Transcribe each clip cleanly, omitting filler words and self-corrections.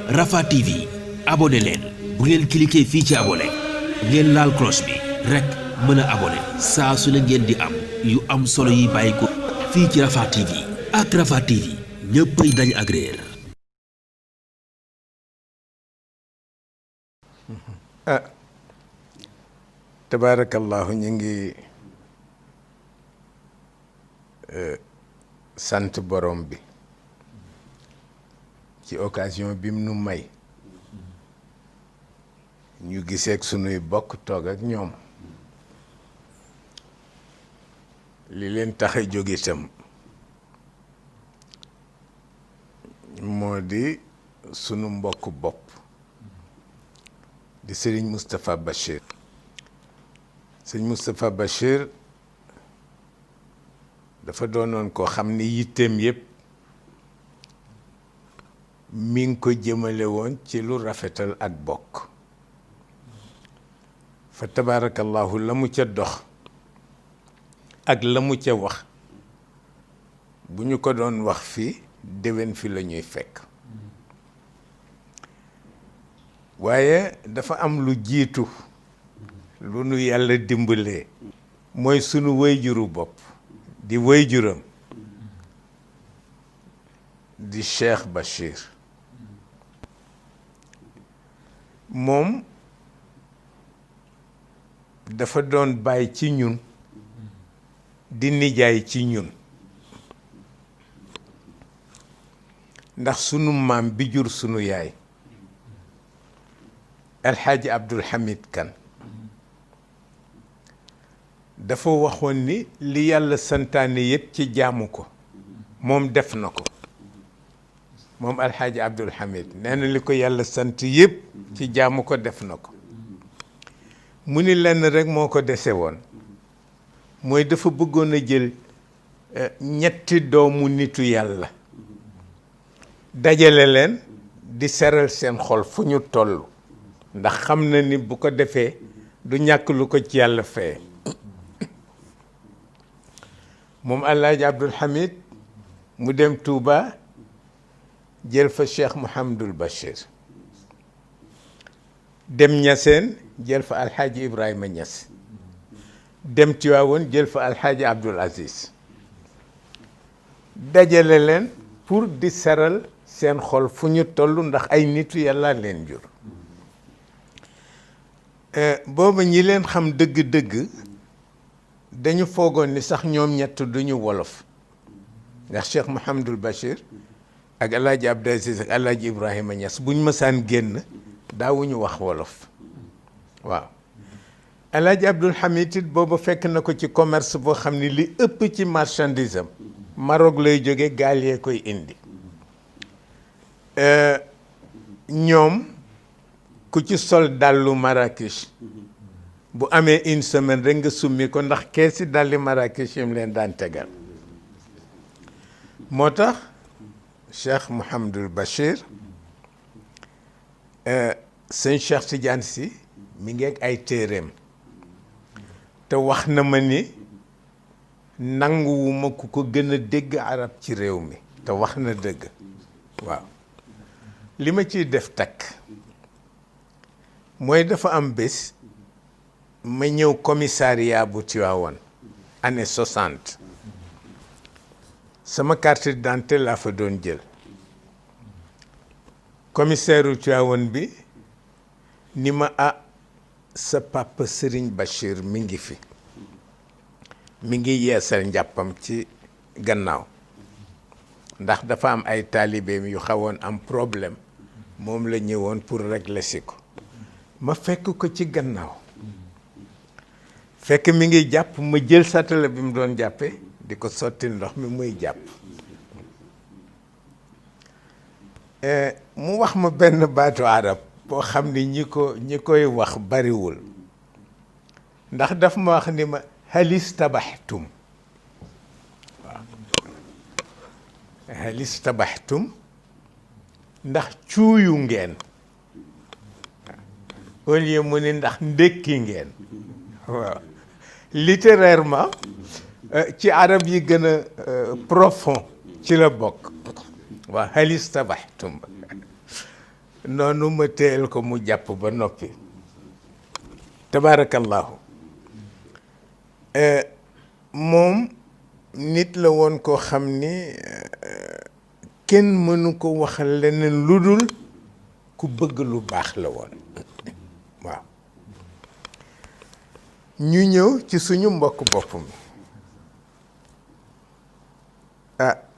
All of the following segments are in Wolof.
Rafah TV abonné leen bu ngeen cliquer fii ci abonné ngeen laal cloche bi rek mën a abonné saa su ne ngeen di am yu am solo yi bàyyi ko fii ci Rafah TV ak Rafah TV ñëppay dañ ak réer. tabaarakallahu ñu ngi sant borom bi ci occasion bi mu nu may ñu giseek sunuy bokk toog ak ñoom li leen tax a jóg itam moo di sunu mbokk bopp di Serigne Moustapha Bachir Serigne Moustapha Bachir dafa doonoon koo xam ni yitteem yépp mi ngi ko jëmale woon ci lu rafetal ak bokk fa tabaarakallahu la mu ca dox ak la mu ca wax bu ñu ko doon wax fii déwén fi la ñuy fekk waaye dafa am lu jiitu lu nu yàlla dimbalee mooy sunu wayjuru bopp di wayjuram di Cheikh Bachir moom dafa doon bàyyi ci ñun di nijaay ci ñun ndax sunu maam bi jur sunu yaay Alxaaji Abdul Hamid Kan dafa waxoon ni li yàlla santaane yépp ci jaamu ko moom def na ko moom Alxaaji Abdul Hamid nee na li ko yàlla sant yépp ci jaamu ko def na ko mu ni lenn rekk moo ko dese woon mooy dafa bëggoon a jël ñetti doomu nitu yàlla dajale leen di seral seen xol fu ñu toll ndax xam na ni bu ko defee du ñàkk lu ko ci yàlla feye moom Alaaji Abdul Hamid mu dem Touba jël fa Cheikh Mouhamadul Bachir dem Ñaseen jël fa Alxaaji Ibrahima Ñas dem Tiwaawoon jël fa Alxaaji Abdul Aziz dajale leen pour di seral seen xol fu ñu toll ndax ay nitu yàlla leen jur booba ñi leen xam dëgg-dëgg dañu foogoon ni sax ñoom ñett duñu wolof ndax Cheikh Mouhamadul Bachir ak Alaaji Abdul Aziz ak Alaaji Ibrahima Ñas buñ mësaan génn daawuñu wax wolof waaw Alaaji Abdul Hamid it booba fekk na ko ci commerce boo xam ni li ëpp ci marchandise am Maroc lay jóge gaal yee koy indi ñoom ku ci sol dàllu Marrakech bu amee une semaine rek nga summi ko ndax keesi dàlli Marrakech yi mu leen daan tegal moo tax Cheikh Mouhamadul Bachir sëñ Cheikh Tidiane Sy mi ngi ak ay téeréem te wax na ma ni nanguwuma ku ko gën a dégg arab ci réew mi te wax na dëgg waaw li ma ciy def takk mooy dafa am bés ma ñëw commissariat bu Tivaouane année 60 sama carte d'identité laa fa doon jël commissaire u Tivaouane bi ni ma sa papa Serigne Bachir mi ngi fi mi ngi yeesal njàppam ci gannaaw ndax dafa am ay taalibeem yu xawoon am problème moom la ñëwoon pour régler si ko ma fekk ko ci gannaaw fekk mi ngi jàpp ma jël satala bi mu doon jàppe di ko sotti ndox mi muy jàpp mu wax ma benn baatu arab boo xam ni ñi koy wax bariwul ndax daf ma wax ni ma halis tabaxtum waaw halis tabaxtum ndax cuuyu ngeen au lieu mu ni ndax ndékki ngeen waaw littérairement ci arab yi gën a profond ci la bokk waaw halis tabaxtum noonu ma téyel ko mu jàpp ba noppi tabaarakallahu moom nit la woon koo xam ni kenn mënu ko wax leneen lu dul ku bëgg lu baax la woon waaw ñu ñëw ci suñu mbokk bopp mi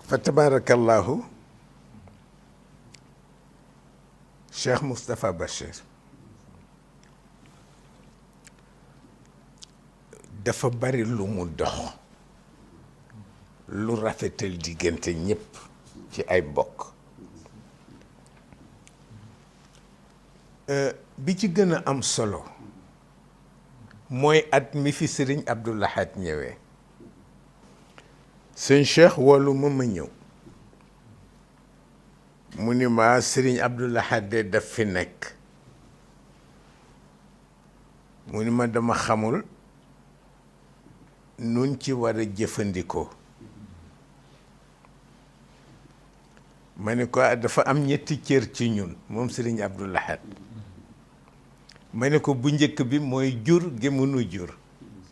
fa tabaarakallahu Cheikh Moustapha Bachir dafa bari lu mu dox lu rafetal diggante ñépp ci ay bokk bi ci gën a am solo mooy at mi fi sëriñ Abdou Lahad ñëwee sëñ Cheikh woolu ma ñëw mu ni ma sëriñ Abdou Lahad de daf fi nekk mu ni ma dama xamul nun ci war a jëfandikoo ma ni ko dafa am ñetti cër ci ñun moom sëriñ Abdou Lahad ma ni ko bu njëkk bi mooy jur gi mënu jur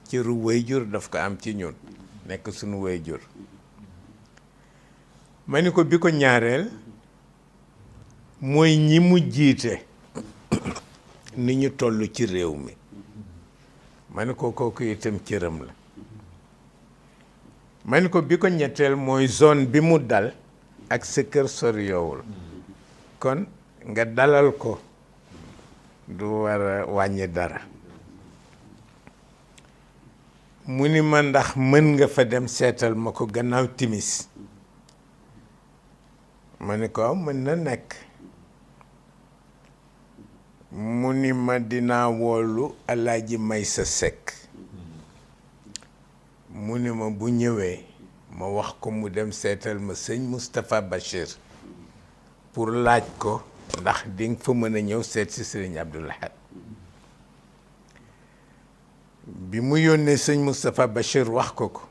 cëru way jur daf ko am ci ñun nekk sunu way jur ma ni ko bi ko ñaareel mooy ñi mu jiite ni ñu toll ci réew mi ma ni ko kooku itam cëram la ma ni ko bi ko ñetteel mooy zone bi mu dal ak sa kër soriyoowul kon nga dalal ko du war a wàññi dara mu ni ma ndax mën nga fa dem seetal ma ko gannaaw timis ma ni ko mën na nekk mu ni ma dinaa woolu Alaaji Maysa Sekk mu ni ma bu ñëwee ma wax ko mu dem seetal ma sëñ Moustapha Bachir pour laaj ko ndax di nga fa mën a ñëw seet si sëriñ Abdou Lahad bi mu yónnee sëñ Moustapha Bachir wax ko ko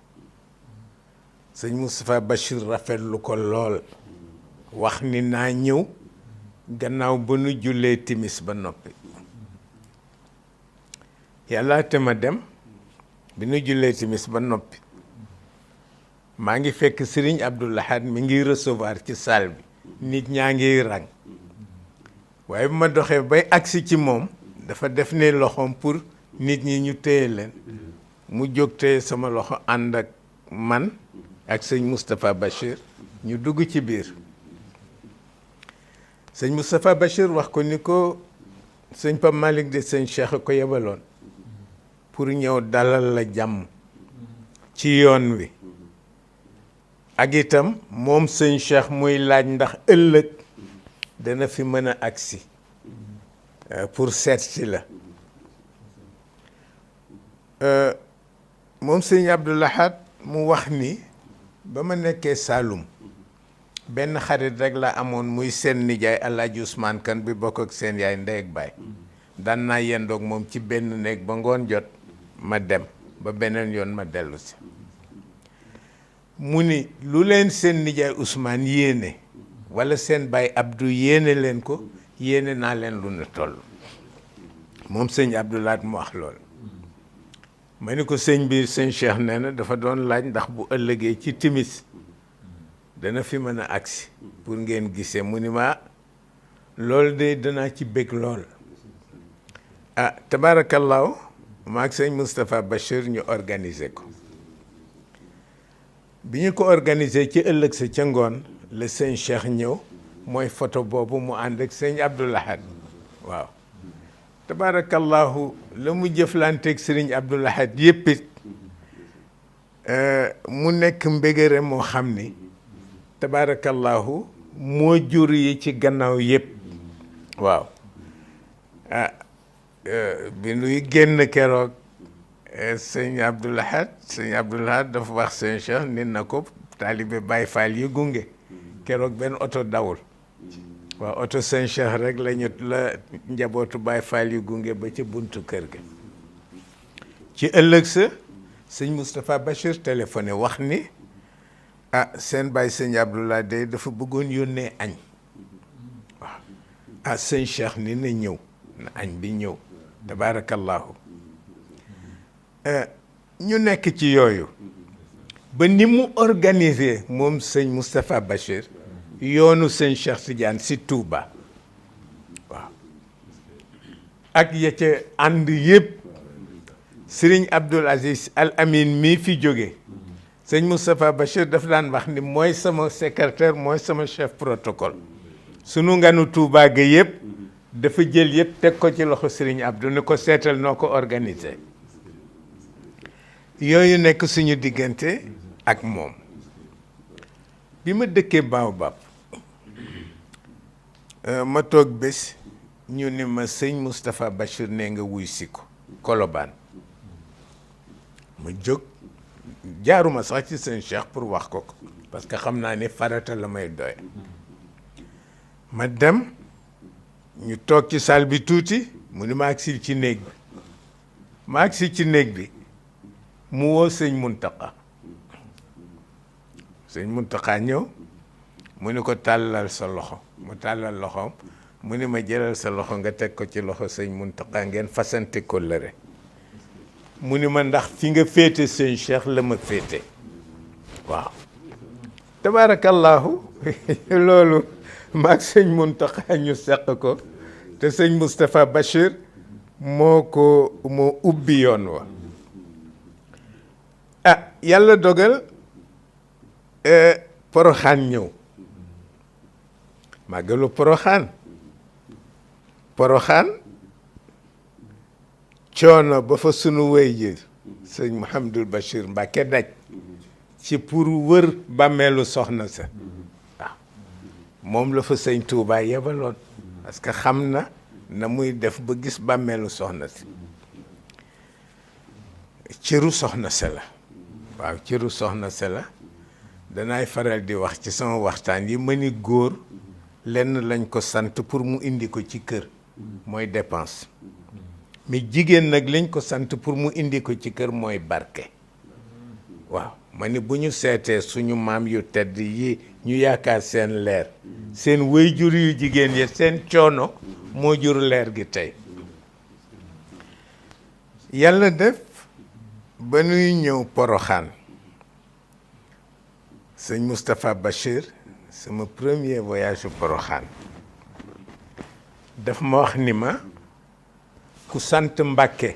sëñ Moustapha Bachir rafetlu ko lool wax ni naa ñëw gannaaw ba nu jullee timis ba noppi yàlla te ma dem bi nu jullee timis ba noppi maa ngi fekk sëriñ Abdou Lahad mi ngi recevoir ci salle bi nit ñaa ngi rang waaye bu ma doxee bay agsi ci moom dafa def ne loxoom pour nit ñi ñu téye leen mu jóg téye sama loxo ànd ak man ak sëñ Moustapha Bachir ñu dugg ci biir sëñ Moustapha Bachir wax ko ni ko sëñ Pape Malick de sëñ Cheikh ko yebaloon pour ñëw dalal la jàmm ci yoon wi ak itam moom sëñ Cheikh muy laaj ndax ëllëg dana fi mën a agsi pour seet si la moom sëñ Abdou Lahad mu wax ni ba ma nekkee Saloum benn xarit rek la amoon muy seen nijaay Alaaji Ousmane Kan bi bokk ak seen yaay ndey ak baay daan naa yendoog moom ci benn néeg ba ngoon jot ma dem ba beneen yoon ma dellu si mu ni lu leen seen nijaay Ousmane yéene wala seen baay Abdou yéene leen ko yéene naa leen lu ne toll moom sëñ Abdou Lahad mu wax lool ma ni ko sëñ bi sëñ Cheikh nee na dafa doon laaj ndax bu ëllëgee ci timis dana fi mën a agsi pour ngeen gisee mu ni ma loolu de danaa ci bég lool tabaarakallaahu maag sëñ Moustapha Bachir ñu organiser ko bi ñu ko organiser ci ëllëg sa ca ngoon la sëñ Cheikh ñëw mooy photo boobu mu ànd ak sëñ Abdou Lahad waaw tabaarakallaahu la mu jëflanteeg sëriñ Abdou Lahad yépp it mu nekk mbégére moo xam ni tabaarakallaahu moo jur yi ci gannaaw yépp waaw bi nuy génn keroog sëñ Abdou Lahad dafa wax sëñ Cheikh nit na ko taalibe Baay Faal yi gunge keroog benn oto dawul waaw oto sëñ Cheikh rek la njabootu Baay Faal yi gunge ba ca buntu kër ga ci ëllëg sa sëñ Moustapha Bachir téléphoné wax ni seen baay sëñ Abdou Lahad de dafa bëggoon yónnee añ waaw ah sëñ Cheikh ni na ñëw na añ bi ñëw tabaarakallahu ñu nekk ci yooyu ba ni mu organiser moom sëñ Moustapha Bachir yoonu sëñ Cheikh Tidiane si Touba waaw ak ya ca ànd yëpp Serigne Abdoul Aziz Al Amin mii fi jóge sëñ Moustapha Bachir daf daan wax ni mooy sama secrétaire mooy sama chef protocole sunu nganu Touba ga yëpp dafa jël yëpp teg ko ci loxo Serigne Abdou ni ko seetal noo ko organiser yooyu nekk suñu diggante ak moom bi ma dëkkee Baobab ma toog bés ñu ni ma sëñ Moustapha Bachir ne nga wuy si ko Colobane ma jóg jaaruma sax ci sëñ Cheikh pour wax ko parce que xam naa ni farata la may doy ma dem ñu toog ci salle bi tuuti mu ni ma agsi ci néeg bi ma agsi ci néeg bi mu woo sëñ Muntaqa sëñ Muntaqa ñëw mu ni ko tàllal sa loxo mu tàllal loxoom mu ni ma jëlal sa loxo nga teg ko ci loxo sëñ Muntaqa ngeen fasante kóllëre mu ni ma ndax fi nga féete sëñ Cheikh la ma féete waaw tabaarakallahu loolu maag sëñ Muntaqa ñu seq ko te sëñ Moustapha Bachir moo ubbi yoon wa ah yàlla dogal Poroxaan ñëw màggalu Poroxaan coono ba fa sunu wéy ji sëñ Mouhamadul Bachir Mbacke daj ci pour wër bàmmeelu soxna sa waaw moom la fa sëñ Touba yebaloon parce que xam na muy def ba gis bàmmeelu soxna si cëru soxna sa la waaw cëru soxna sa la danaay faral di wax ci sama waxtaan yi ma ni góor lenn lañ ko sant pour mu indi ko ci kër mooy dépense mais jigéen nag lañ ko sant pour mu indi ko ci kër mooy barke waaw ma ni bu ñu seetee suñu maam yu tedd yi ñu yaakaar seen leer seen waajur yu jigéen yi seen coono moo jur leer gi tey yàlla def ba nuy ñëw Poroxaan sëñ Moustapha Bachir sama premier voyage Poroxaan daf ma wax ni ma ku sant Mbàkke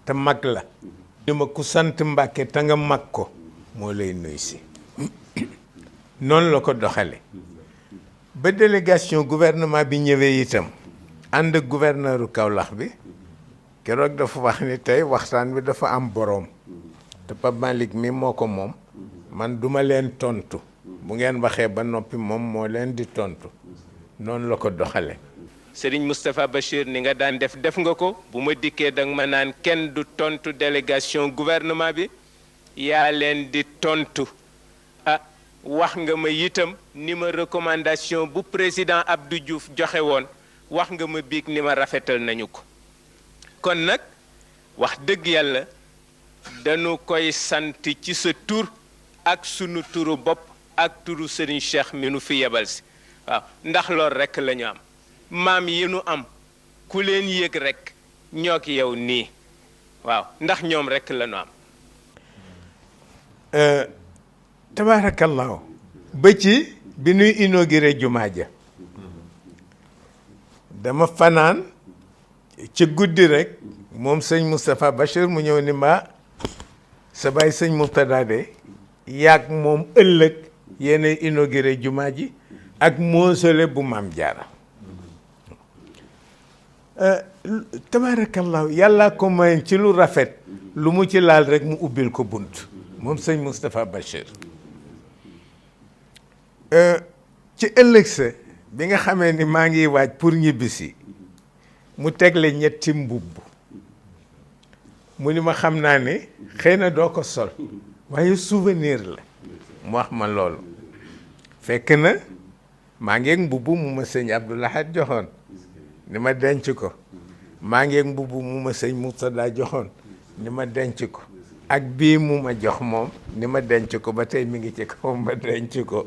te mag la ni ma ku sant Mbàkke te nga mag ko moo lay nuy si noonu la ko doxale ba délégation gouvernement bi ñëwee itam ànd ak gouverneuru Kaolack bi keroog dafa wax ni tey waxtaan bi dafa am boroom te Pape Malick mi moo ko moom man duma leen tontu bu ngeen waxee ba noppi moom moo leen di tontu noonu la ko doxale Serigne Moustapha Bachir ni nga daan def nga ko bu ma dikkee danga ma naan kenn du tontu délégation gouvernement bi yaa leen di tontu ah wax nga ma itam ni ma recommandation bu président Abdou Diouf joxe woon wax nga ma biig ni ma rafetal nañu ko kon nag wax dëgg yàlla dañu koy sant ci sa tur ak sunu turu bopp ak turu Serigne Cheikh mi nu fi yebal si waaw ndax loolu rekk la ñu am maam yi nu am ku leen yëg rekk ñoo ki yow nii waaw ndax ñoom rekk la ñu am tabaarakallaahu ba ci bi nuy inauguré jumaa ja dama fanaan ci guddi rekk moom sëñ Moustapha Bachir mu ñëw ni ma sa baay sëñ Murtada de yàgg moom ëllëg yéenay inauguré jumaa ji ak mausolée bu Maam Jaara tabaarakallaahu yàlla ko may ci lu rafet lu mu ci laal rekk mu ubbil ko bunt moom sëñ Moustapha Bachir ci ëllëg sa bi nga xamee ni maa ngi waaj pour ñibbisi mu tegle ñetti mbubb mu ni ma xam naa ne xëy na doo ko sol waaye souvenir la mu wax ma loolu fekk na maa ngeeg mbubb mu ma sëñ Abdou Lahad joxoon ni ma denc ko maa ngeeg mbubb mu ma sëñ Murtada joxoon ni ma denc ko ak bii mu ma jox moom ni ma denc ko ba tey mi ngi ci kaw ma denc ko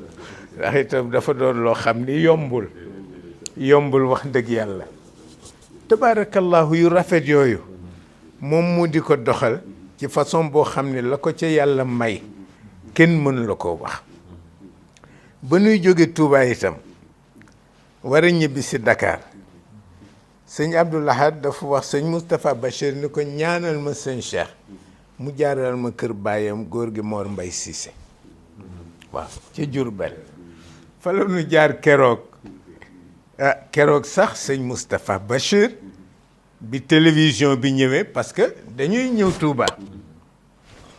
ndax itam dafa doon loo xam ni yombul yombul wax dëgg yàlla tabaarakallahu yu rafet yooyu moom mu di ko doxal ci façon boo xam ne la ko ca yàlla may kenn mënu la ko wax ba nuy jóge Touba itam war a ñibbi si Dakar sëñ Abdoul Ahad dafa wax sëñ Moustapha Bachir ni ko ñaanal ma sëñ Cheikh mu jaaral ma kër baayam góor gi Mor Mbay Cissé waaw ca Jurbel fa la nu jaar keroog keroog sax sëñ Moustapha Bachir bi télévision bi ñëwee parce que dañuy ñëw Touba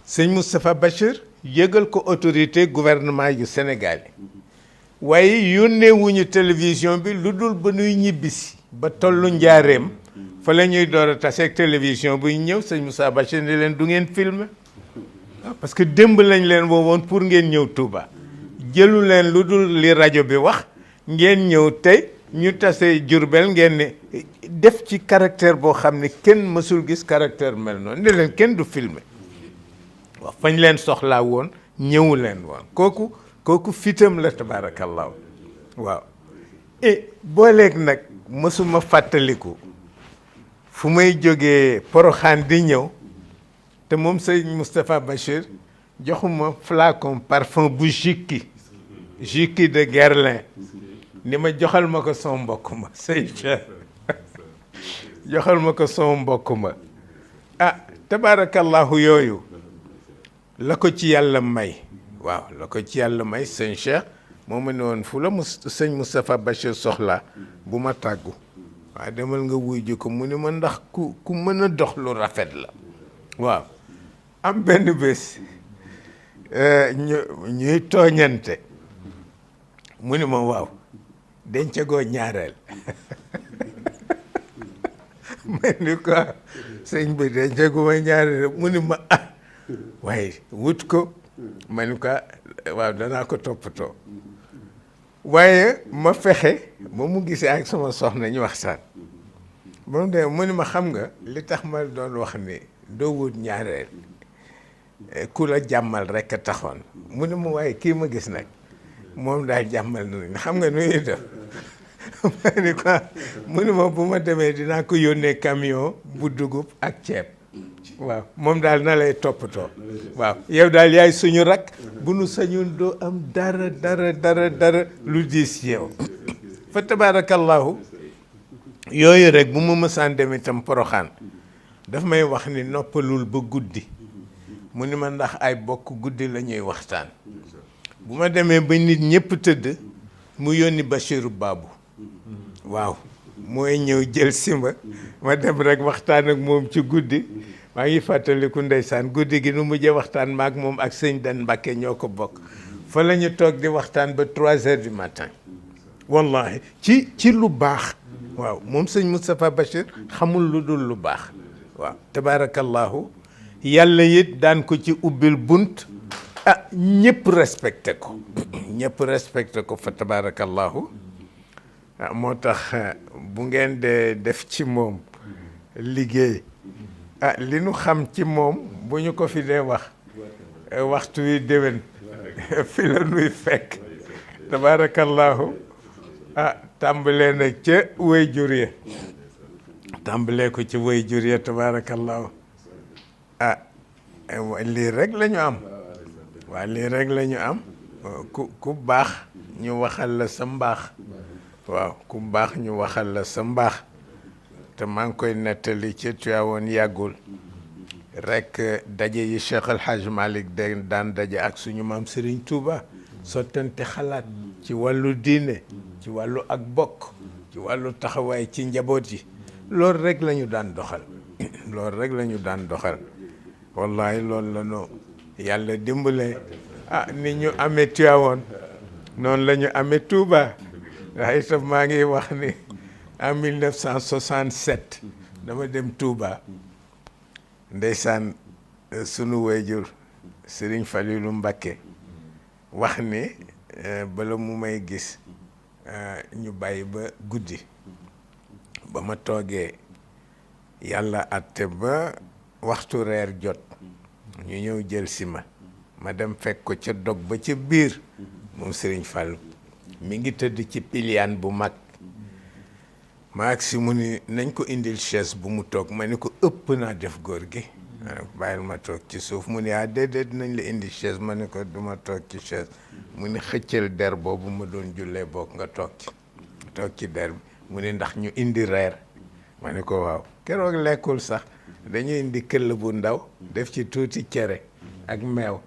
sëñ Moustapha Bachir yëgal ko autorité gouvernement yu Sénégal waaye yónnee wuñu télévision bi lu dul ba nuy ñibbisi ba tollu njaareem fa la ñuy door a taseeg télévision buy ñëw sëñ Moustapha Bachir ni leen du ngeen filmer parce que démb lañ leen woowoon pour ngeen ñëw Touba jëlu leen lu dul li rajo bi wax ngeen ñëw tey ñu tase Jurbel ngeen ne def ci caractère boo xam ne kenn mësul gis caractère mel noonu ne leen kenn du filmer waaw fañ leen soxlaa woon ñëwu leen woon kooku fitam la tabaarakallaahu waaw et booleeg nag mësuma fàttaliku fu may jógee Poroxaan di ñëw te moom sëñ Moustapha Bachir joxuma flacon parfum bu Jikki de Guerlain ni ma joxal ma ko son mbokk ma sëñ Cheikh joxal ma ko son mbokk ma tabaarakallahu yooyu la ko ci yàlla may waaw la ko ci yàlla may sëñ Cheikh moo ma ne woon fu la sëñ Moustapha Bachir soxla bu ma tàggu waaw demal nga wuy ji ko mu ni ma ndax ku mën a dox lu rafet la waaw am benn bés ñuy tooñante mu ni ma waaw dencagoo ñaareel ma ni ko sëñ bi dencaguma ñaareel mu ni ma waaye wut ko ma ni ko waaw danaa ko toppatoo waaye ma fexe ba mu gisee ak sama soxna ñu waxtaan ba mu dee mu ni ma xam nga li tax ma doon wax ni doo wut ñaareel ku la jàmmal rekk a taxoon mu ni ma waaye kii ma gis nag moom daal jàmmal nañu xam nga nu ñuy def ma ni ko mu ni ma bu ma demee dinaa ko yónnee camion bu dugub ak ceeb waaw moom daal na lay toppatoo waaw yow daal yaay suñu rak bu nu sañoon doo am dara lu diis yow fa tabaarakallahu yooyu rek bu ma mësaan dem itam Poroxaan daf may wax ni noppalul ba guddi mu ni ma ndax ay bokk guddi la ñuy waxtaan bu ma demee ba nit ñëpp tëdd mu yónni Bachiru Baabu waaw mooy ñëw jël si ma dem rek waxtaan ak moom ci guddi maa ngi fàttaliku ndeysaan guddi gi nu mujjee waxtaan maak moom ak sëñ Dan Mbàkke ñoo ko bokk fa la ñu toog di waxtaan ba 3 heures du matin wallahi ci lu baax waaw moom sëñ Moustapha Bachir xamul lu dul lu baax waaw tabaarakallahu yàlla it daan ko ci ubbil bunt ñëpp respecté ko ñëpp respecté ko fa tabaarakallahu moo tax bu ngeen dee def ci moom liggéey li nu xam ci moom bu ñu ko fi dee wax waxtu wi déwén fi la nuy fekk tabaarakallahu tàmbalee nag ca way jur ya tàmbalee ko ci way jur ya tabaarakallahu lii rek la ñu am waaw lii rek la ñu am ku baax ñu waxal la sa mbaax waaw ku baax ñu waxal la sa mbaax te maa ngi koy nettali ci Tiwaawoon yàggul rek daje yi Cheikh El Hadj Malick daan daje ak suñu maam Serigne Touba sottante xalaat ci wàllu diine ci wàllu ak bokk ci wàllu taxawaay ci njaboot yi loolu rek la ñu daan doxal loolu rek la ñu daan doxal wallahi loolu la noo yàlla dimbale ni ñu amee Tiwaawoon noonu la ñu amee Touba waaye itam maa ngi wax ni en 1967 dama dem Touba ndeysaan sunu wayjur Serigne Falilou Mbacké wax ni bala mu may gis ñu bàyyi ba guddi ba ma toogee yàlla atte ba waxtu reer jot ñu ñëw jël si ma dem fekk ko ca dog ba ca biir moom Serigne Fallou mi ngi tëdd ci piliyaan bu mag ma agsi mu ni nañ ko indil chaise bu mu toog ma ni ko ëpp naa def góor gi bàyyil ma toog ci suuf mu ni déedéet nañ la indi chaise ma ni ko duma toog ci chaise mu ni xëccal der boobu ma doon jullee boog nga toog ci der bi mu ni ndax ñu indi reer ma ni ko waaw keroog lekkul sax dañu indi këll bu ndaw def ci tuuti cere ak meew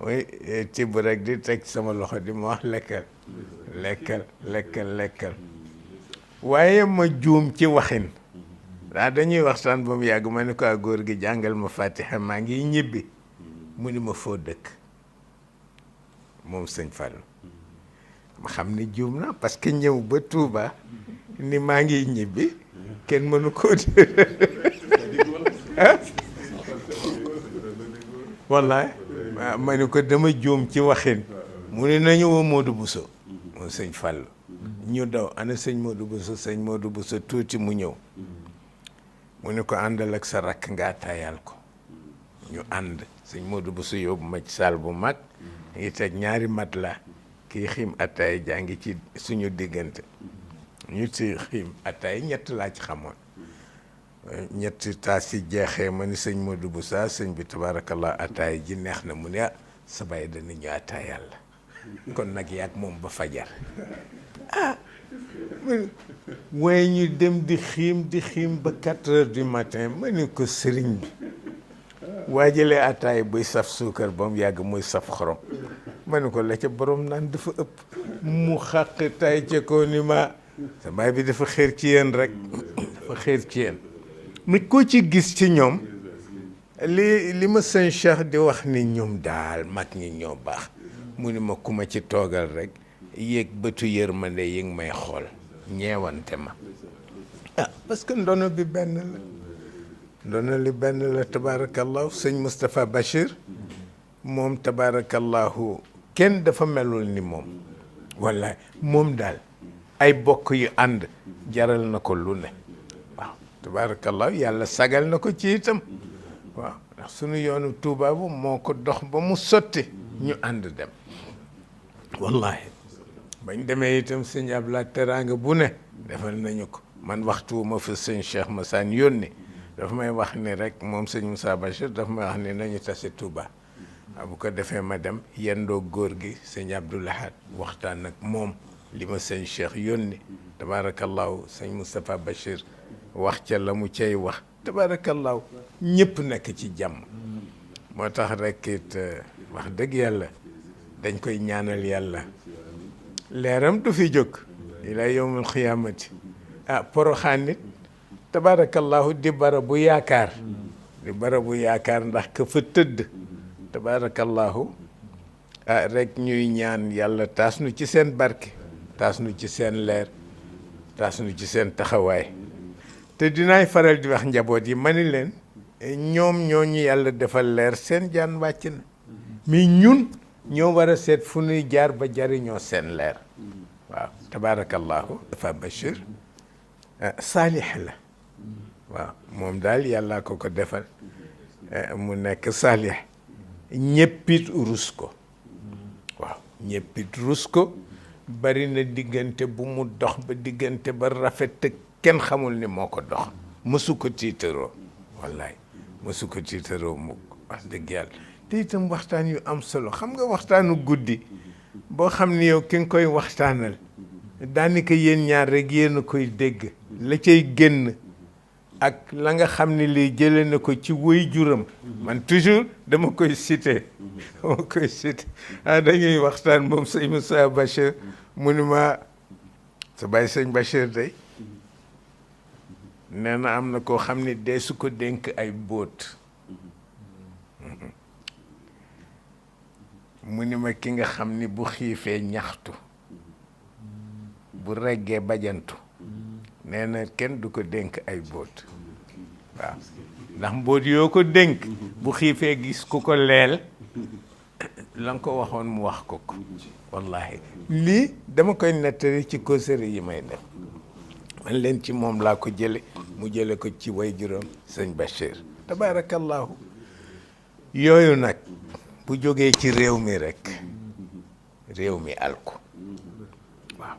mooy tibb rek di teg sama loxo di ma wax lekkal waaye ma juum ci waxin dañuy waxtaan ba mu yàgg ma ni ko góor gi jàngal ma fatiha maa ngi ñibbi mu ni ma foo dëkk moom sëñ Fallou ma xam ni juum na parce que ñëw ba Touba ni maa ngi ñibbi kenn mënu ko wallaay ma ni ko dama juum ci waxin mu ni nañu woo Modou Bousso moom sëñ Fallou ñu daw ana sëñ Modou Bousso tuuti mu ñëw mu ni ko àndal ak sa rakk nga ataayal ko ñu ànd sëñ Modou Bousso yóbbu ma ci salle bu mag ngi teg ñaari mat la kii xiim ataay jaa ngi ci suñu diggante ñu ci xiim ataay ñett laa ci xamoon ñetti taas yi jeexee ma ni sëñ Modou Bousso sëñ bi tabaarakallah ataay ji neex na mu ne sa bàyyi dana ñu ataayal la kon nag yàgg moom ba fajar waaye ñu dem di xiim ba 4 heures du matin ma ni ko sëriñ bi waajalee ataay buy saf suukar ba mu yàgg muy saf xorom ma ni ko la ca borom naan dafa ëpp mu xàq tay ca ko ni ma sa baay bi dafa xeer ci yéen rek dafa xeer ci yéen mi ko ci gis ci ñoom li ma sëñ Cheikh di wax ni ñoom daal mag ñi ñoo baax mu ni ma ku ma ci toogal rek yéeg bëtu yërmande yi ngi may xool ñeewante ma parce que ndono bi benn la ndono li benn la tabaarakallahu sëñ Moustapha Bachir moom tabaarakallahu kenn dafa melul ni moom wallaay moom daal ay bokk yu ànd jaral na ko lu ne waaw tabaarakallahu yàlla sagal na ko ci itam waaw ndax sunu yoonu Tuuba bu moo ko dox ba mu sotti ñu ànd dem wallahi bañ demee itam sëñ Abla teraanga bu ne defal nañu ko man waxtu wu ma fa sëñ Cheikh Massane yónni dafa may wax ni rek moom sëñ Moussa Bachir dafa may wax ni nañu tase Touba bu ko defee ma dem yendoo góor gi sëñ Abdoulahad waxtaan ak moom li ma sëñ Cheikh yónni tabaarakallahu sëñ Moustapha Bachir wax ca la mu cay wax tabaarakallahu ñëpp nekk ci jàmm moo tax rek it wax dëgg yàlla dañ koy ñaanal yàlla leeram du fi jóg ila yawmul xiyaamati poroxaan nit tabaarakallahu di barabu yaakaar ndax ka fa tëdd tabaarakallahu rek ñuy ñaan yàlla taas nu ci seen barke taas nu ci seen leer taas nu ci seen taxawaay te dinaay faral di wax njaboot yi ma ni leen ñoom ñoo ñu yàlla defal leer seen jaan wàcc na mais ñun ñoo war a seet fu nuy jaar ba jariñoo seen leer waaw tabaarakallahu dafa Bachir saalix la waaw moom daal yàlla ko defal mu nekk saalix ñëppit rus ko waaw ñëppit rus ko bari na diggante bu mu dox ba diggante ba rafet te kenn xamul ni moo ko dox mësu ko tiitaroo wallaay mësu ko tiitaroo mu wax dëgg yàlla te itam waxtaan yu am solo xam nga waxtaanu guddi boo xam ni yow ki nga koy waxtaanal daanaka yéen ñaar rek yéen a koy dégg la cay génn ak la nga xam ni lii jëlee na ko ci wëy juram man toujours dama koy cité dañuy waxtaan moom sëñ Moussa Bachir mu ni ma sa bàyyi sëñ Bachir day nee na am na koo xam ni dee su ko dénk ay bóot mu ni ma ki nga xam ni bu xiifee ñaxtu bu reggee bajantu nee na kenn du ko dénk ay bóot waaw ndax mbóot yoo ko dénk bu xiifee gis ku ko leel la nga ko waxoon mu wax ko wallahi lii dama koy nettali ci causerie yi may def man leen ci moom laa ko jële mu jële ko ci way juróom sëñ Bachir tabaarakallahu yooyu nag bu jógee ci réew mi rek réew mi alko waaw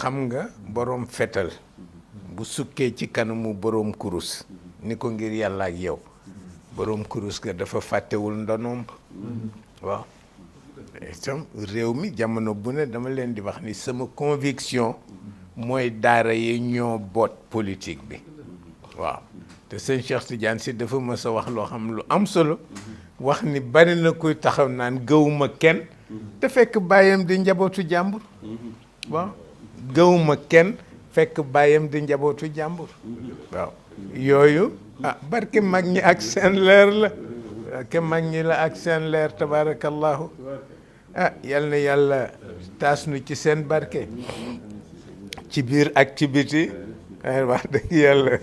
xam nga boroom fetal bu sukkee ci kanamu boroom kurus ni ko ngir yàlla ak yow boroom kurus ga dafa fàttewul ndonoom waaw itam réew mi jamono bu ne dama leen di wax ni sama conviction mooy daara yi ñoo boot politique bi waaw te sëñ Cheikh Tidiane Sy dafa mës a wax loo xam lu am solo wax ni bari na kuy taxaw naan gëwuma kenn te fekk bàyyam di njabootu jàmbur waaw gëwuma kenn fekk bàyyam di njabootu jàmbur waaw yooyu barke mag ñi ak seen leer la barke mag ñi la ak seen leer tabarakallahu yal na yàlla taas nu ci seen barke ci biir ak ci biti wax dëgg yàlla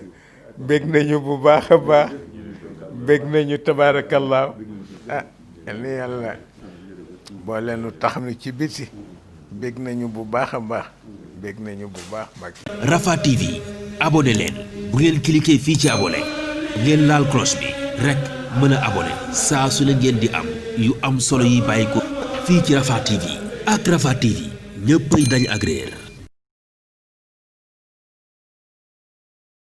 bég nañu bu baax a baax bég nañu tabarakallahu yal na yàlla boole nu tax nu ci biti bég nañu bu baax a baax bég nañu bu baax mag Rafah TV abonné leen bu ngeen cliquer fii ci abonné ngeen laal cloche bi rek mën a abonné saa su ne ngeen di am yu am solo yi bàyyi ko fii ci Rafah TV ak Rafah TV ñëppay dañ ak réer